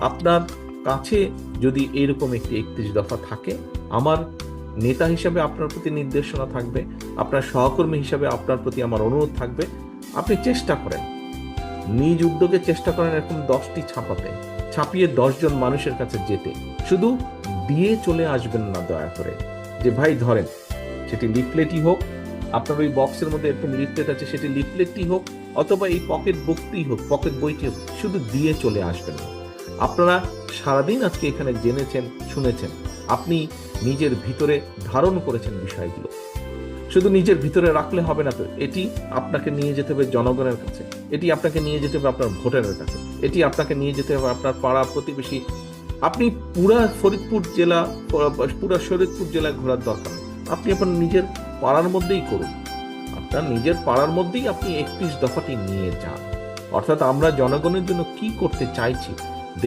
আপনার কাছে যদি এরকম একটি 31 দফা থাকে, আমার নেতা হিসাবে আপনার প্রতি নির্দেশনা থাকবে, আপনার সহকর্মী হিসাবে আপনার প্রতি আমার অনুরোধ থাকবে, আপনি চেষ্টা করেন, নিজ উদ্যোগে চেষ্টা করেন এরকম 10টি ছাপিয়ে 10 জন মানুষের কাছে যেতে। শুধু দিয়ে চলে আসবেন না দয়া করে, যে ভাই ধরেন, সেটি লিফলেটই হোক, আপনার ওই বক্সের মধ্যে এরকম লিফলেট আছে, সেটি লিফলেটই হোক, অথবা এই পকেট বুকটি হোক, পকেট বইটি হোক, শুধু দিয়ে চলে আসবেন না। আপনারা সারাদিন আজকে এখানে জেনেছেন, শুনেছেন, আপনি নিজের ভিতরে ধারণ করেছেন বিষয়গুলো। শুধু নিজের ভিতরে রাখলে হবে না তো, এটি আপনাকে নিয়ে যেতে হবে জনগণের কাছে, এটি আপনাকে নিয়ে যেতে হবে আপনার ভোটারের কাছে, এটি আপনাকে নিয়ে যেতে হবে আপনার পাড়া প্রতিবেশী। আপনি পুরা ফরিদপুর জেলা ঘোরার দরকার নেই, আপনি আপনার নিজের পাড়ার মধ্যেই করুন। আপনার নিজের পাড়ার মধ্যেই আপনি 31 দফাটি নিয়ে যান। অর্থাৎ আমরা জনগণের জন্য কি করতে চাইছি